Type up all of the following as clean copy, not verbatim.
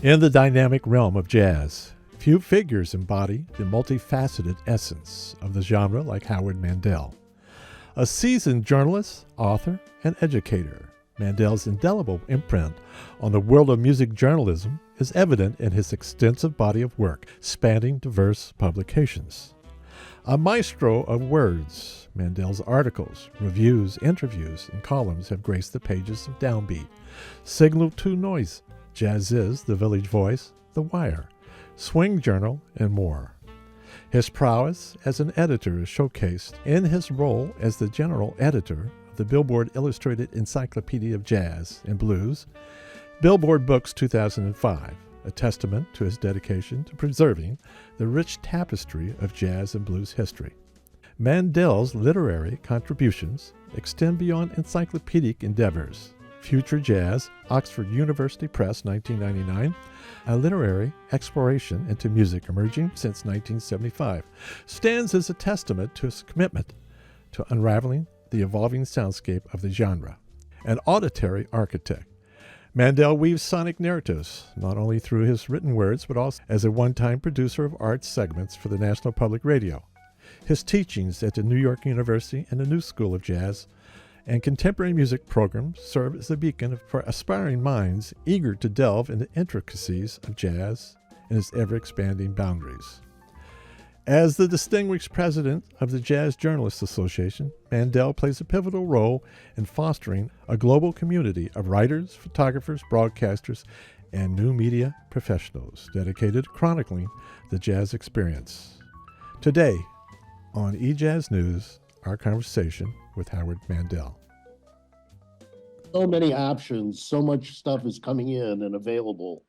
In the dynamic realm of jazz, few figures embody the multifaceted essence of the genre like Howard Mandel. A seasoned journalist, author, and educator, Mandel's indelible imprint on the world of music journalism is evident in his extensive body of work spanning diverse publications. A maestro of words, Mandel's articles, reviews, interviews, and columns have graced the pages of Downbeat, Signal to Noise, Jazziz, The Village Voice, The Wire, Swing Journal, and more. His prowess as an editor is showcased in his role as the general editor of the Billboard Illustrated Encyclopedia of Jazz and Blues, Billboard Books 2005, a testament to his dedication to preserving the rich tapestry of jazz and blues history. Mandel's literary contributions extend beyond encyclopedic endeavors. Future Jazz, Oxford University Press, 1999, a literary exploration into music emerging since 1975, stands as a testament to his commitment to unraveling the evolving soundscape of the genre. An auditory architect, Mandel weaves sonic narratives, not only through his written words, but also as a one-time producer of arts segments for the National Public Radio. His teachings at the New York University and the New School of Jazz and contemporary music programs serve as a beacon for aspiring minds eager to delve into intricacies of jazz and its ever-expanding boundaries. As the distinguished president of the Jazz Journalists Association, Mandel plays a pivotal role in fostering a global community of writers, photographers, broadcasters, and new media professionals dedicated to chronicling the jazz experience. Today, on Ejazz News, our conversation with Howard Mandel. So many options, so much stuff is coming in and available.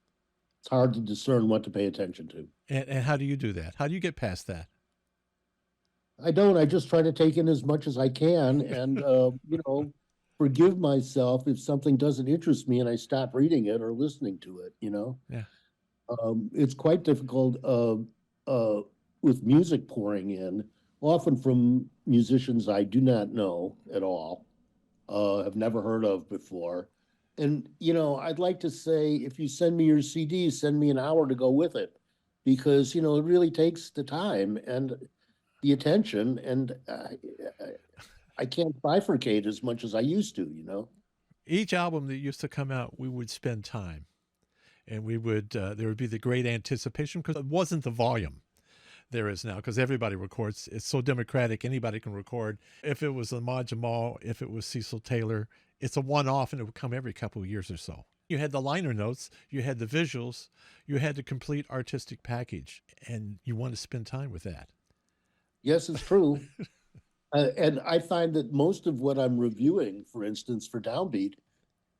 It's hard to discern what to pay attention to. And how do you do that? How do you get past that? I don't. I just try to take in as much as I can and, forgive myself if something doesn't interest me and I stop reading it or listening to it, Yeah. It's quite difficult with music pouring in, often from musicians I do not know at all, have never heard of before. And, I'd like to say, if you send me your CD, send me an hour to go with it, because, it really takes the time and the attention, and I can't bifurcate as much as I used to. Each album that used to come out, we would spend time, and we would there would be the great anticipation because it wasn't the volume there is now, because everybody records. It's so democratic, anybody can record. If it was Ahmad Jamal, if it was Cecil Taylor, it's a one-off, and it would come every couple of years or so. You had the liner notes, you had the visuals, you had the complete artistic package, and you want to spend time with that. Yes, it's true. And I find that most of what I'm reviewing, for instance, for Downbeat,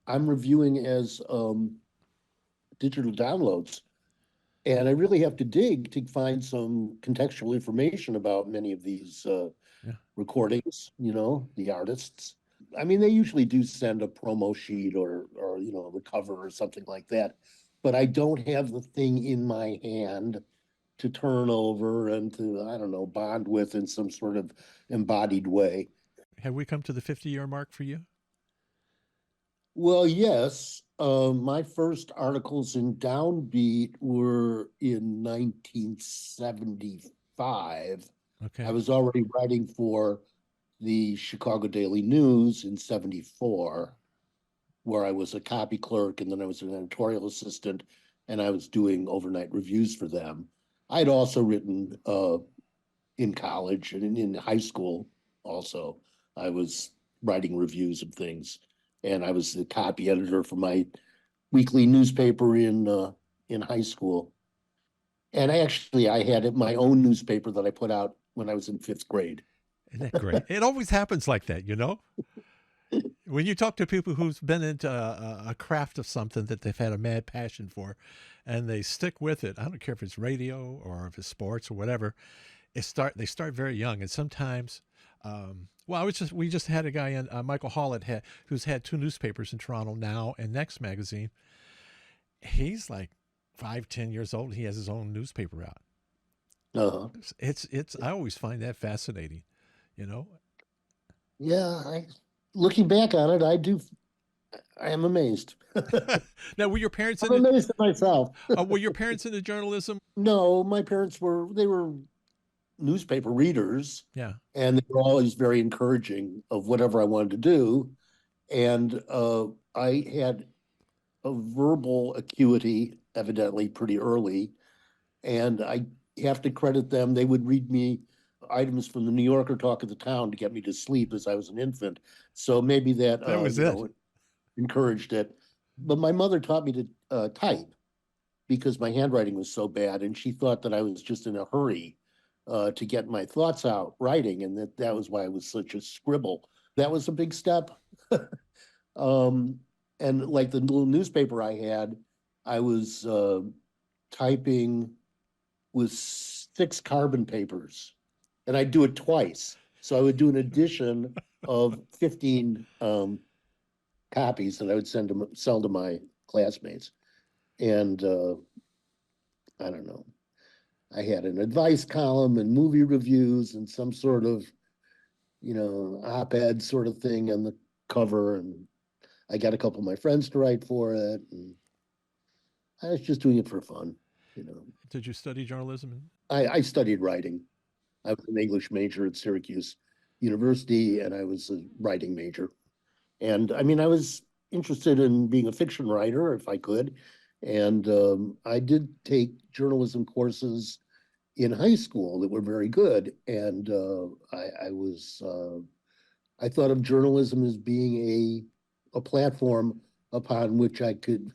I'm reviewing as digital downloads. And I really have to dig to find some contextual information about many of these recordings, the artists. I mean, they usually do send a promo sheet or the cover or something like that. But I don't have the thing in my hand to turn over and to, I don't know, bond with in some sort of embodied way. Have we come to the 50-year mark for you? Well, yes. My first articles in Downbeat were in 1975. Okay. I was already writing for the Chicago Daily News in 74, where I was a copy clerk, and then I was an editorial assistant, and I was doing overnight reviews for them. I'd also written in college and in high school also. I was writing reviews of things, and I was the copy editor for my weekly newspaper in high school. And I had my own newspaper that I put out when I was in 5th grade. Isn't that great? It always happens like that, When you talk to people who's been into a craft of something that they've had a mad passion for, and they stick with it, I don't care if it's radio or if it's sports or whatever, they start very young. And sometimes, we just had a guy in, Michael Hollett, who's had 2 newspapers in Toronto, Now and Next magazine. He's like 5-10 years old. He has his own newspaper out. Uh-huh. I always find that fascinating, Yeah, looking back on it, I do I am amazed. Now, were your parents I'm amazed at myself. were your parents into journalism? No, my parents they were newspaper readers, Yeah. and they were always very encouraging of whatever I wanted to do. And I had a verbal acuity, evidently pretty early, and I have to credit them. They would read me items from the New Yorker Talk of the Town to get me to sleep as I was an infant. So maybe that That was it. encouraged it. But my mother taught me to type because my handwriting was so bad, and she thought that I was just in a hurry to get my thoughts out writing, and that was why I was such a scribble. That was a big step. um, and like the little newspaper I had, I was typing with 6 carbon papers, and I'd do it twice. So I would do an edition of 15 copies that I would sell to my classmates. And I don't know. I had an advice column and movie reviews and some sort of, op-ed sort of thing on the cover. And I got a couple of my friends to write for it. And I was just doing it for fun. Did you study journalism? I studied writing. I was an English major at Syracuse University, and I was a writing major. And I mean, I was interested in being a fiction writer if I could. And I did take journalism courses in high school that were very good. And I thought of journalism as being a platform upon which I could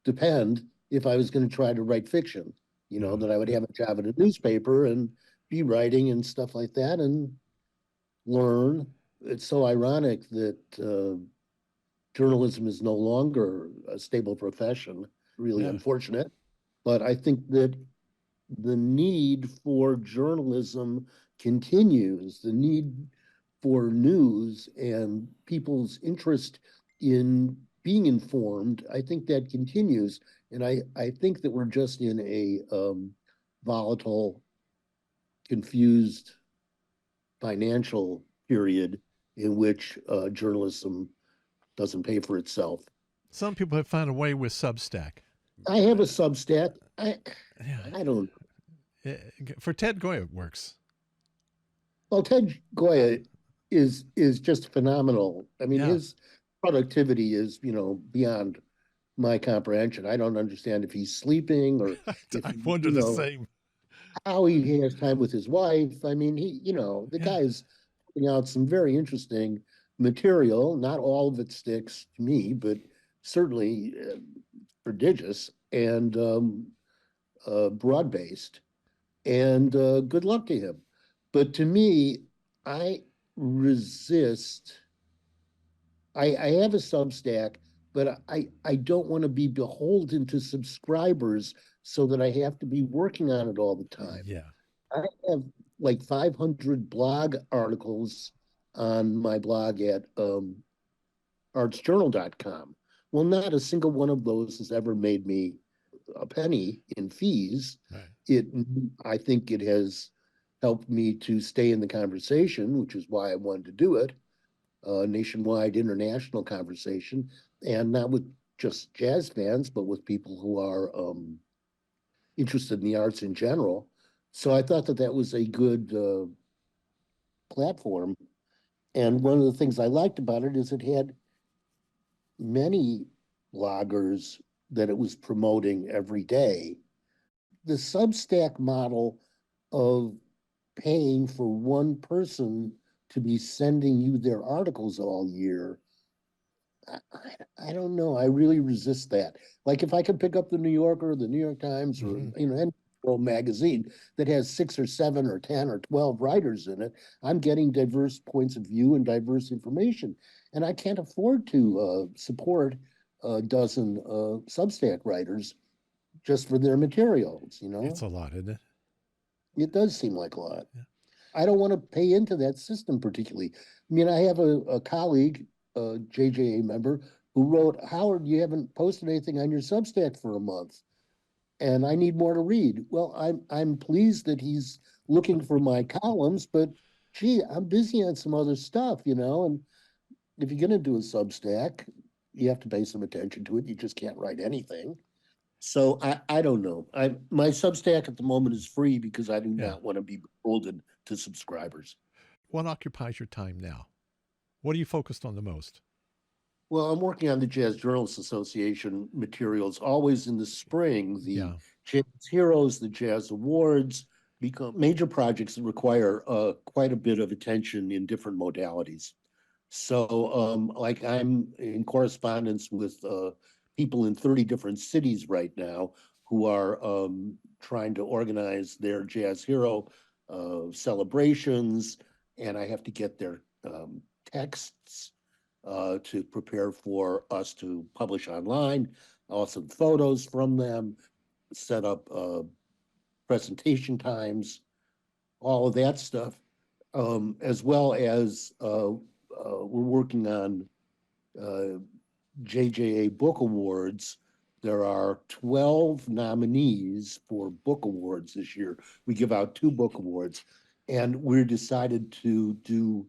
depend if I was going to try to write fiction, that I would have a job at a newspaper and be writing and stuff like that and learn. It's so ironic that journalism is no longer a stable profession, really unfortunate. But I think that the need for journalism continues, the need for news and people's interest in being informed. I think that continues. And I think that we're just in a volatile, confused financial period in which journalism doesn't pay for itself. Some people have found a way with Substack. I have a Substack. I don't. For Ted Goya, it works. Well, Ted Goya is just phenomenal. I mean, his productivity is beyond my comprehension. I don't understand if he's sleeping or I wonder the same. How he has time with his wife. I mean, the guy's putting out some very interesting material. Not all of it sticks to me, but certainly prodigious and broad-based. And good luck to him. But to me, I resist. I have a Substack, but I don't want to be beholden to subscribers so that I have to be working on it all the time. Yeah. I have like 500 blog articles on my blog at artsjournal.com. Well, not a single one of those has ever made me a penny in fees. Right. I think it has helped me to stay in the conversation, which is why I wanted to do it, nationwide, international conversation, and not with just jazz fans, but with people who are interested in the arts in general. So I thought that was a good platform. And one of the things I liked about it is it had many bloggers that it was promoting every day. The Substack model of paying for one person to be sending you their articles all year, I don't know. I really resist that. Like if I could pick up the New Yorker, or the New York Times, or any magazine that has 6 or 7 or 10 or 12 writers in it, I'm getting diverse points of view and diverse information. And I can't afford to support a dozen Substack writers just for their materials, It's a lot, isn't it? It does seem like a lot. Yeah. I don't want to pay into that system particularly. I mean, I have a colleague, a JJA member, who wrote, "Howard, you haven't posted anything on your Substack for a month, and I need more to read." Well, I'm pleased that he's looking for my columns, but gee, I'm busy on some other stuff, and if you're going to do a Substack, you have to pay some attention to it. You just can't write anything. So I don't know. My Substack at the moment is free because I do Yeah. not want to be beholden to subscribers. What occupies your time now? What are you focused on the most? Well, I'm working on the Jazz Journalists Association materials. Always in the spring, the Yeah. Jazz Heroes, the Jazz Awards become major projects that require quite a bit of attention in different modalities. So, like I'm in correspondence with people in 30 different cities right now who are trying to organize their Jazz Hero celebrations, and I have to get their texts to prepare for us to publish online, also photos from them, set up presentation times, all of that stuff, as well as we're working on JJA Book Awards. There are 12 nominees for book awards this year. We give out 2 book awards, and we're decided to do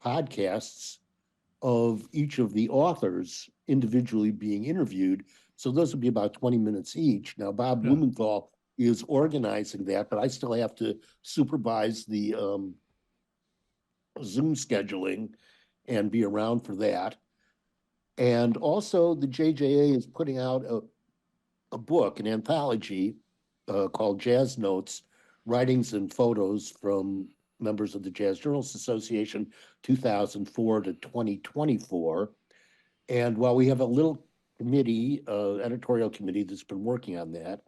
podcasts of each of the authors individually being interviewed. So those would be about 20 minutes each. Now, Bob Yeah. Blumenthal is organizing that, but I still have to supervise the Zoom scheduling and be around for that. And also, the JJA is putting out a book, an anthology called Jazz Notes, Writings and Photos from Members of the Jazz Journalists Association, 2004 to 2024. And while we have a little committee, editorial committee that's been working on that,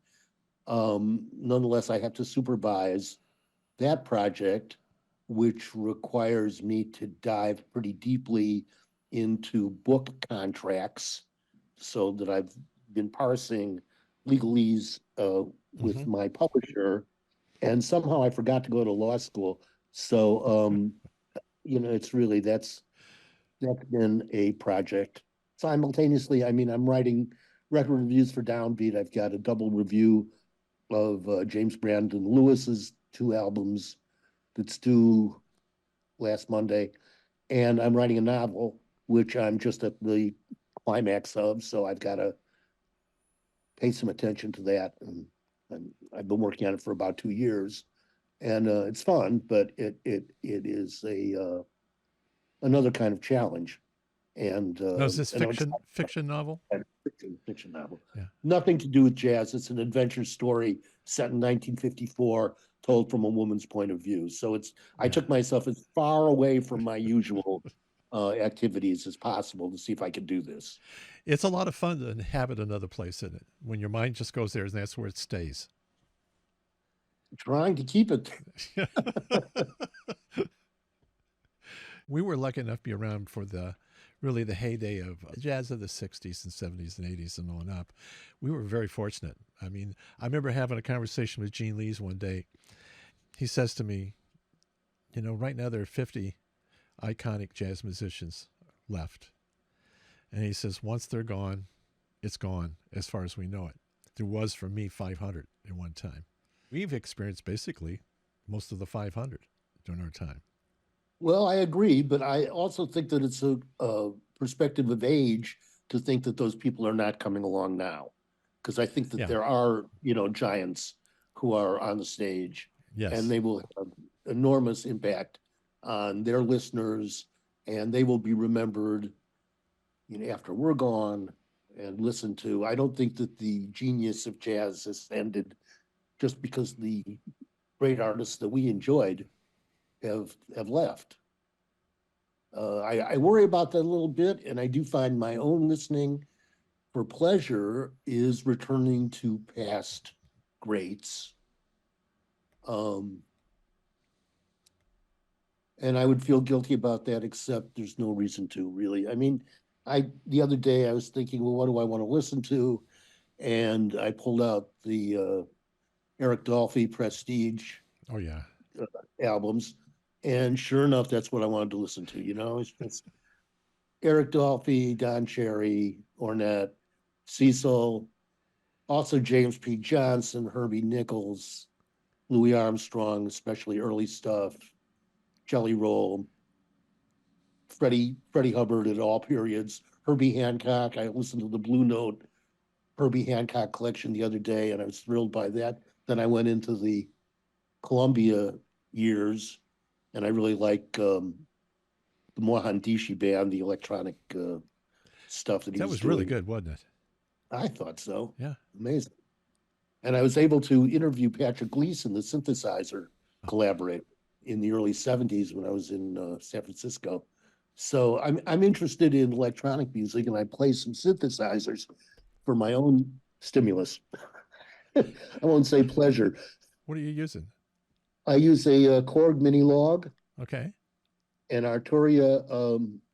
nonetheless, I have to supervise that project, which requires me to dive pretty deeply into book contracts so that I've been parsing legalese with my publisher. And somehow I forgot to go to law school. So, it's really, that's been a project. Simultaneously, I mean, I'm writing record reviews for Downbeat. I've got a double review of James Brandon Lewis's 2 albums that's due last Monday. And I'm writing a novel, which I'm just at the climax of. So I've got to pay some attention to that. And I've been working on it for about 2 years. And it's fun, but it is another kind of challenge. And Now, is this and I'm fiction novel? fiction novel. Yeah. Nothing to do with jazz. It's an adventure story set in 1954, told from a woman's point of view. So I took myself as far away from my usual activities as possible to see if I could do this. It's a lot of fun to inhabit another place in it. When your mind just goes there, and that's where it stays. Trying to keep it. We were lucky enough to be around for really the heyday of jazz of the 60s and 70s and 80s and on up. We were very fortunate. I mean, I remember having a conversation with Gene Lees one day. He says to me, right now there are 50 iconic jazz musicians left. And he says, once they're gone, it's gone as far as we know it. There was, for me, 500 at one time. We've experienced basically most of the 500 during our time. Well, I agree, but I also think that it's a perspective of age to think that those people are not coming along now. Because I think that there are, giants who are on the stage. Yes. And they will have enormous impact on their listeners, and they will be remembered, after we're gone and listened to. I don't think that the genius of jazz has ended just because the great artists that we enjoyed have left. I worry about that a little bit, and I do find my own listening for pleasure is returning to past greats. And I would feel guilty about that, except there's no reason to, really. I mean, the other day I was thinking, well, what do I want to listen to? And I pulled out the Eric Dolphy Prestige albums. And sure enough, that's what I wanted to listen to. It's Eric Dolphy, Don Cherry, Ornette, Cecil, also James P. Johnson, Herbie Nichols, Louis Armstrong, especially early stuff, Jelly Roll, Freddie Hubbard at all periods, Herbie Hancock. I listened to the Blue Note Herbie Hancock collection the other day, and I was thrilled by that. Then I went into the Columbia years, and I really like the Mohandishi band, the electronic stuff that he That was was really doing. good, wasn't it? I thought so. Yeah. Amazing. And I was able to interview Patrick Gleason, the synthesizer Oh, collaborator, in the early '70s when I was in San Francisco. So I'm interested in electronic music, and I play some synthesizers for my own stimulus. I won't say pleasure. what are you using? I use a Korg mini log, Okay. an Arturia,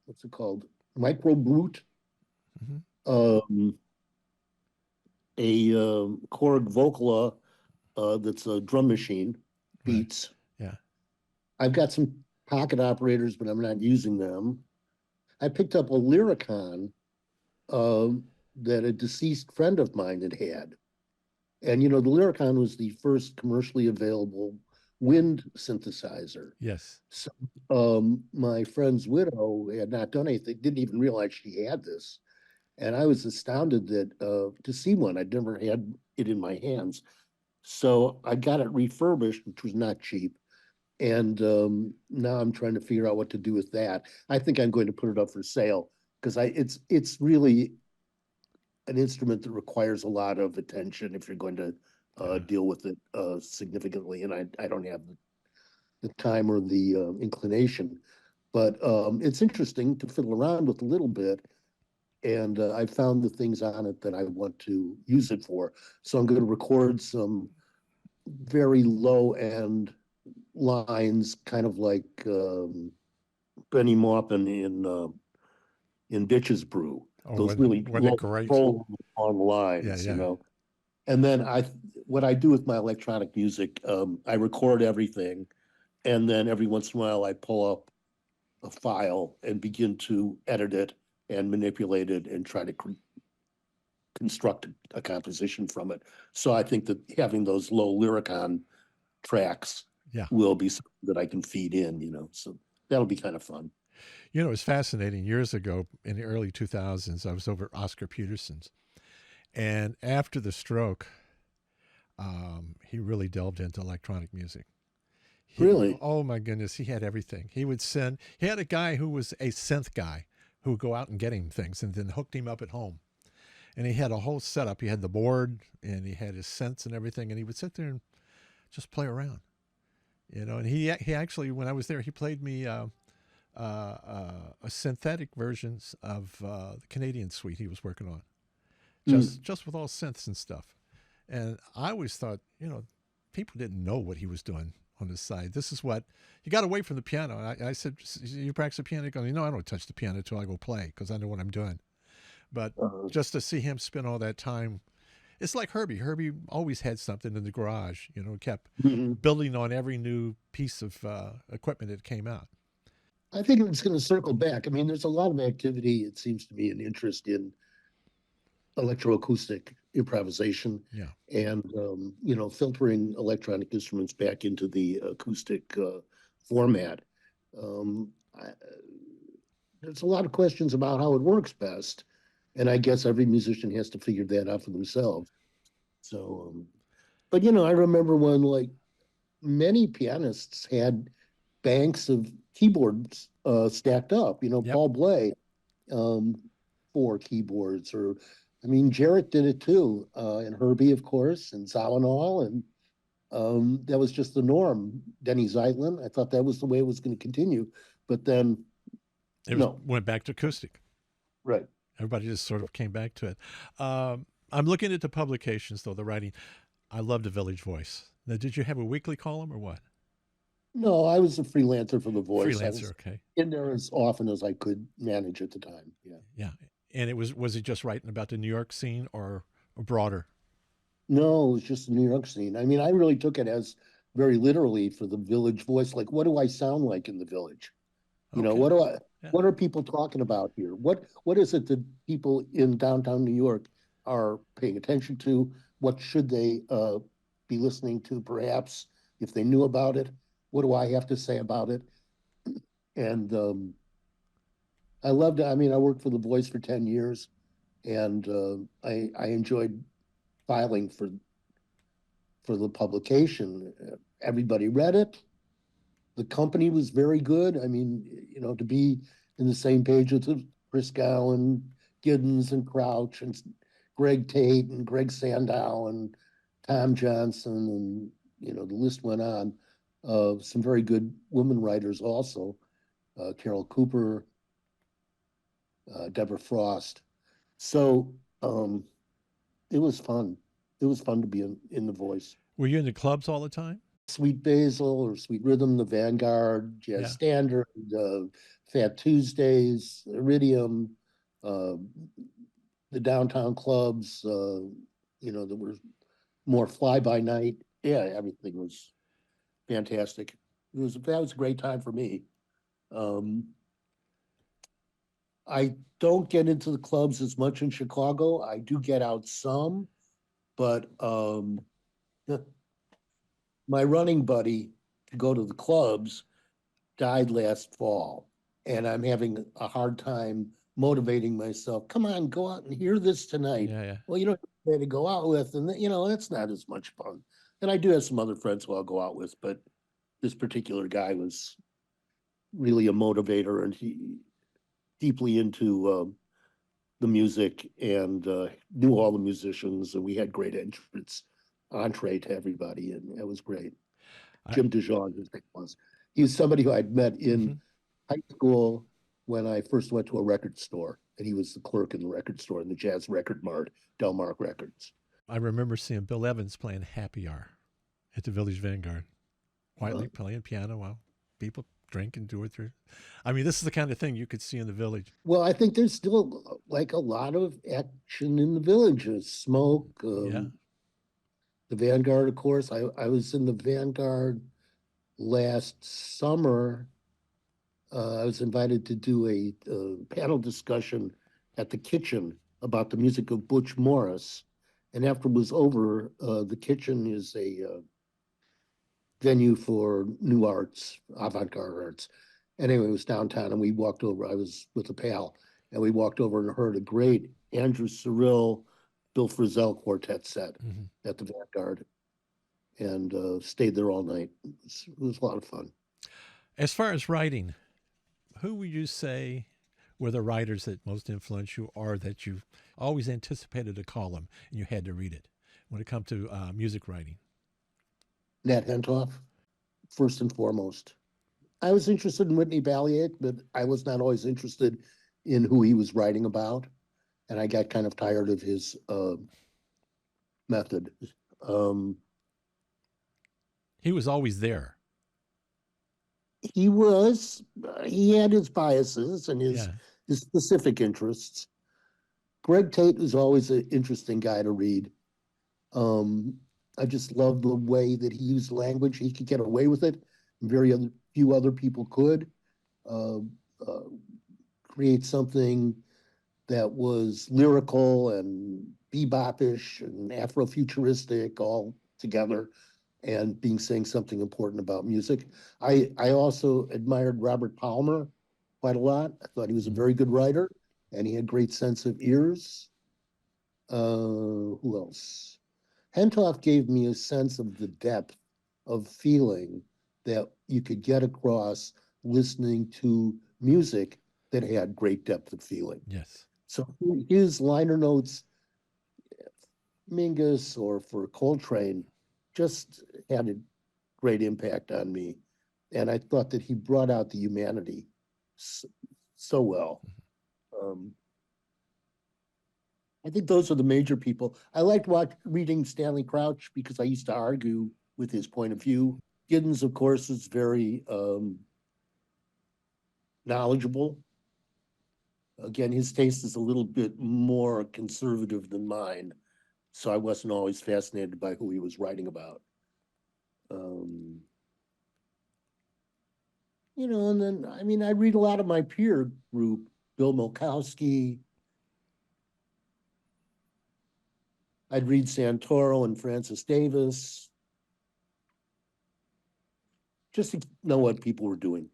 what's it called? Micro Brute, Hmm. um, a Korg Vocala that's a drum machine, Right. Beats. Yeah. I've got some pocket operators, but I'm not using them. I picked up a Lyricon um, that a deceased friend of mine had had. And, the Lyricon was the first commercially available wind synthesizer. Yes. So my friend's widow had not done anything, didn't even realize she had this. And I was astounded that to see one. I'd never had it in my hands. So I got it refurbished, which was not cheap. And now I'm trying to figure out what to do with that. I think I'm going to put it up for sale because it's really an instrument that requires a lot of attention if you're going to Yeah. deal with it significantly. And I don't have the time or the inclination. But it's interesting to fiddle around with a little bit. And I found the things on it that I want to use it for. So I'm going to record some very low end lines, kind of like Benny Maupin in Bitches Brew. Oh, Those really wasn't it low great? control on Yeah. lines, Yeah. And then what I do with my electronic music, I record everything, and then every once in a while I pull up a file and begin to edit it and manipulate it and try to construct a composition from it. So I think that having those low Lyricon tracks Yeah. will be something that I can feed in, So that'll be kind of fun. It was fascinating. Years ago, in the early 2000s, I was over at Oscar Peterson's. And after the stroke, he really delved into electronic music. Really? Oh my goodness, he had everything. He had a guy who was a synth guy who would go out and get him things and then hooked him up at home. And he had a whole setup. He had the board and he had his synths and everything. And he would sit there and just play around, And he actually, when I was there, he played me a synthetic versions of the Canadian suite he was working on, Mm. just with all synths and stuff. And I always thought, people didn't know what he was doing on his side. This is what he got away from the piano. I said, "You practice the piano?" He goes, "No, I don't touch the piano until I go play because I know what I'm doing." But Uh, just to see him spend all that time, it's like Herbie. Herbie always had something in the garage. Kept mhm. building on every new piece of equipment that came out. I think it's going to circle back. I mean, there's a lot of activity, it seems to me, and interest in electroacoustic improvisation Yeah. and, filtering electronic instruments back into the acoustic format. Um, I, there's a lot of questions about how it works best. And I guess every musician has to figure that out for themselves. So, but I remember when like many pianists had banks of keyboards stacked up. Yep. Paul Bley, um, 4 keyboards, or I mean, Jarrett did it too, and Herbie, of course, and Zawinul, and that was just the norm. Denny Zeitlin, I thought that was the way it was going to continue, but then no, Went back to acoustic. right. Everybody just sort of came back to it. I'm looking at the publications, though, the writing. I love the Village Voice. Now, did you have a weekly column or what? No, I was a freelancer for The Voice. I Freelancer, was okay. in there as often as I could manage at the time. Yeah. Yeah. And was it just writing about the New York scene or broader? No, it was just the New York scene. I mean, I really took it as very literally for the Village Voice. Like, what do I sound like in the village? Okay. What do I? Yeah. What are people talking about here? What is it that people in downtown New York are paying attention to? What should they be listening to? Perhaps if they knew about it, what do I have to say about it? And I loved it. I mean, I worked for The Voice for 10 years, and I enjoyed filing for the publication. Everybody read it. The company was very good. I mean, to be in the same page with Chris Gowan, Giddens, and Crouch, and Greg Tate, and Greg Sandow, and Tom Johnson, and the list went on. Some very good women writers also, Carol Cooper, Deborah Frost. So it was fun. It was fun to be in The Voice. Were you in the clubs all the time? Sweet Basil or Sweet Rhythm, the Vanguard, Jazz Yeah. Standard, Fat Tuesdays, Iridium, uh, the downtown clubs, that were more fly by night. Yeah, everything was fantastic. That was a great time for me. I don't get into the clubs as much in Chicago. I do get out some, but my running buddy to go to the clubs died last fall, and I'm having a hard time motivating myself. Come on, go out and hear this tonight. Yeah, yeah. Well, you don't have to go out with, and that's not as much fun. And I do have some other friends who I'll go out with, but this particular guy was really a motivator, and he deeply into the music and knew all the musicians, and we had great entree to everybody, and it was great. Jim DeJong, his name was. He was somebody who I'd met in high school when I first went to a record store, and he was the clerk in the record store in the Jazz Record Mart, Delmark Records. I remember seeing Bill Evans playing Happy Hour at the Village Vanguard, quietly playing piano while people drink and do it through. I mean, this is the kind of thing you could see in the Village. Well, I think there's still like a lot of action in the Villages. Smoke, Yeah. the Vanguard, of course. I was in the Vanguard last summer. I was invited to do a panel discussion at the Kitchen about the music of Butch Morris. And after it was over, the Kitchen is a venue for new arts, avant-garde arts. Anyway, it was downtown, and we walked over. I was with a pal, and we walked over and heard a great Andrew Cyrille, Bill Frisell quartet set at the Vanguard, and stayed there all night. It was a lot of fun. As far as writing, who would you say were the writers that most influenced you, or that you always anticipated a column and you had to read it when it comes to music writing? Nat Hentoff, first and foremost. I was interested in Whitney Balliet, but I was not always interested in who he was writing about. And I got kind of tired of his method. He was always there. He had his biases and his specific interests. Greg Tate was always an interesting guy to read. I just loved the way that he used language. He could get away with it. Few other people could create something that was lyrical and bebopish and Afrofuturistic all together, and saying something important about music. I also admired Robert Palmer quite a lot. I thought he was a very good writer, and he had great sense of ears. Who else? Hentoff gave me a sense of the depth of feeling that you could get across listening to music that had great depth of feeling. Yes. So his liner notes, Mingus or for Coltrane, just had a great impact on me. And I thought that he brought out the humanity so well. I think those are the major people. I liked reading Stanley Crouch because I used to argue with his point of view. Giddens, of course, is very knowledgeable. Again, his taste is a little bit more conservative than mine, so I wasn't always fascinated by who he was writing about. And then, I mean, I read a lot of my peer group, Bill Mulkowski. I'd read Santoro and Francis Davis, just to know what people were doing.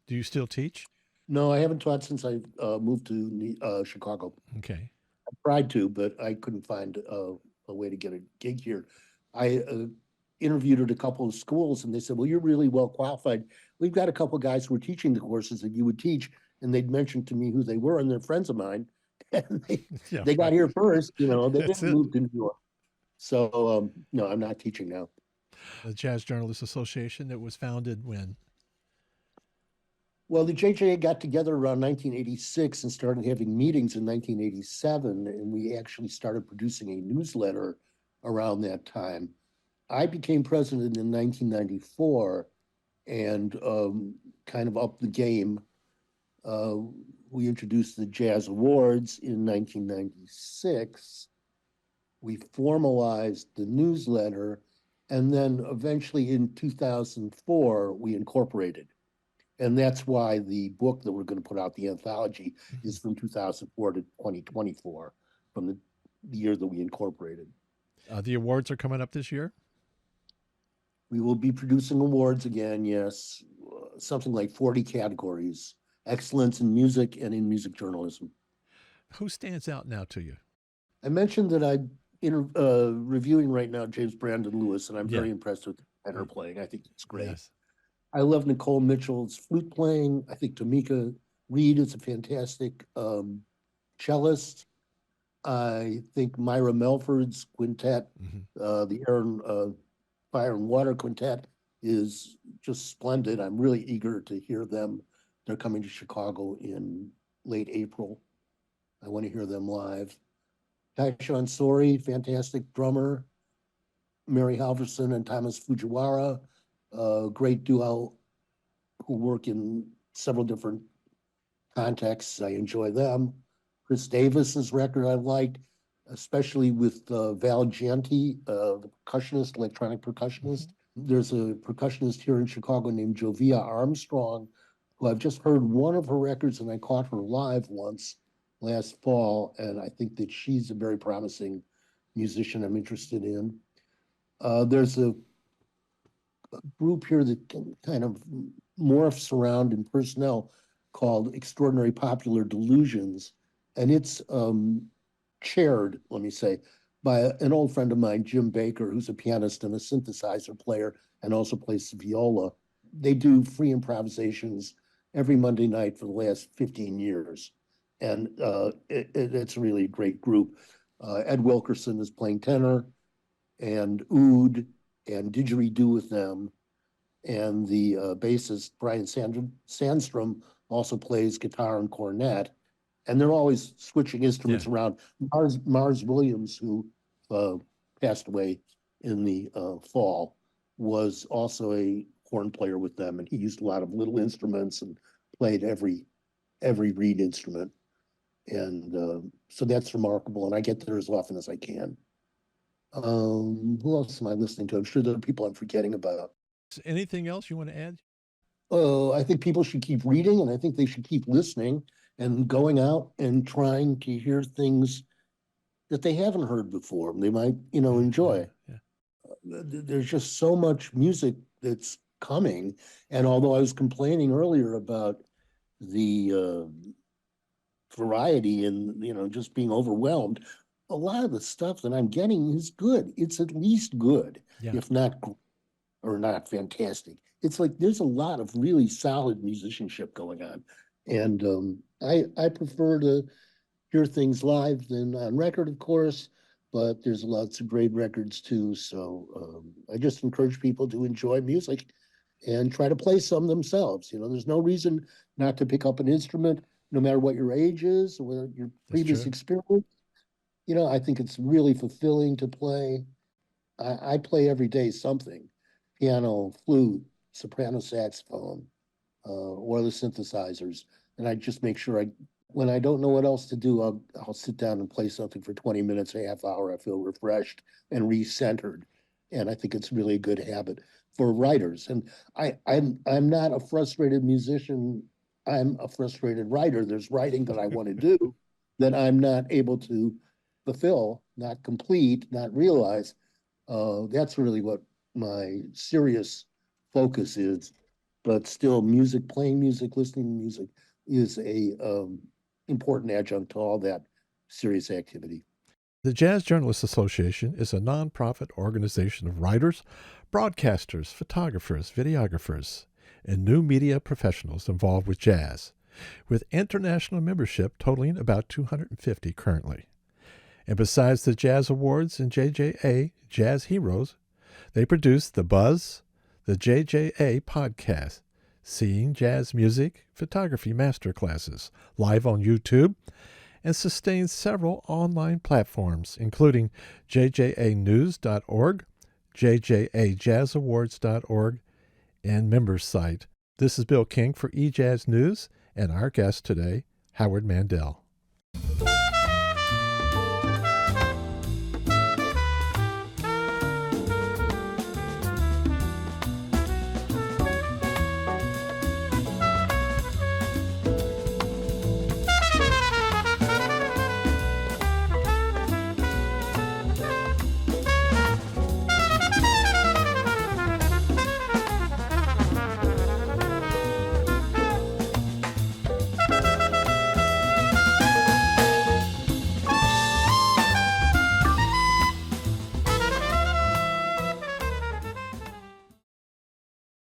Do you still teach? No, I haven't taught since I moved to Chicago. Okay. I tried to, but I couldn't find a way to get a gig here. I interviewed at a couple of schools, and they said, "Well, you're really well qualified. We've got a couple of guys who are teaching the courses that you would teach," and they'd mentioned to me who they were, and they're friends of mine. And Yeah, they got right. here first, you know. They That's didn't it. move to New York, so no, I'm not teaching now. The Jazz Journalists Association that was founded when? Well, the JJA got together around 1986 and started having meetings in 1987, and we actually started producing a newsletter around that time. I became president in 1994 and kind of upped the game. Uh, we introduced the Jazz Awards in 1996. We formalized the newsletter, and then eventually in 2004, we incorporated. And that's why the book that we're going to put out, the anthology, Mhm. is from 2004 to 2024, from the year that we incorporated. The awards are coming up this year. We will be producing awards again, yes, something like 40 categories, excellence in music and in music journalism. Who stands out now to you? I mentioned that I'm reviewing right now James Brandon Lewis, and I'm Yeah. very impressed with the tenor playing. I think it's great. Yes. I love Nicole Mitchell's flute playing. I think Tamika Reed is a fantastic cellist. I think Myra Melford's quintet, Hmm. the Fire and Water Quintet, is just splendid. I'm really eager to hear them. They're coming to Chicago in late April. I want to hear them live. Taishan Sori, fantastic drummer. Mary Halverson and Thomas Fujiwara, great duo who work in several different contexts. I enjoy them. Chris Davis's record I liked, especially with Val Janty, the percussionist, electronic percussionist. There's a percussionist here in Chicago named Jovia Armstrong, who I've just heard one of her records, and I caught her live once last fall, and I think that she's a very promising musician I'm interested in. There's a group here that kind of morphs around in personnel called Extraordinary Popular Delusions. And it's chaired, let me say, by an old friend of mine, Jim Baker, who's a pianist and a synthesizer player and also plays the viola. They do free improvisations every Monday night for the last 15 years. And it's a really great group. Ed Wilkerson is playing tenor, and oud and didgeridoo with them. And the bassist, Brian Sandstrom, also plays guitar and cornet. And they're always switching instruments Yeah. around. Mars Williams, who uh, passed away in the fall, was also a horn player with them, and he used a lot of little instruments and played every reed instrument. And so that's remarkable. And I get there as often as I can. Who else am I listening to? I'm sure there are people I'm forgetting about. Anything else you want to add? I think people should keep reading, and I think they should keep listening and going out and trying to hear things that they haven't heard before. They might, enjoy. Yeah. There's just so much music that's coming. And although I was complaining earlier about the variety and, just being overwhelmed, a lot of the stuff that I'm getting is good. It's at least good, Yeah. if not or not fantastic. It's like there's a lot of really solid musicianship going on. And I prefer to hear things live than on record, of course, but there's lots of great records too. So I just encourage people to enjoy music and try to play some themselves. There's no reason not to pick up an instrument, no matter what your age is or your That's previous true. experience. I think it's really fulfilling to play. I play every day something, piano, flute, soprano saxophone, or the synthesizers. And I just make sure when I don't know what else to do, I'll sit down and play something for 20 minutes, a half hour. I feel refreshed and recentered. And I think it's really a good habit for writers. And I'm not a frustrated musician. I'm a frustrated writer. There's writing that I want to do that I'm not able to fulfill, not complete, not realize. That's really what my serious focus is. But still, music, playing music, listening to music, is a important adjunct to all that serious activity. The Jazz Journalists Association is a nonprofit organization of writers, broadcasters, photographers, videographers, and new media professionals involved with jazz, with international membership totaling about 250 currently. And besides the Jazz Awards and JJA Jazz Heroes, they produce The Buzz, the JJA podcast, Seeing Jazz Music, Photography Masterclasses, live on YouTube, and sustains several online platforms, including jjanews.org, jjajazzawards.org, and members site. This is Bill King for Ejazz News, and our guest today, Howard Mandel.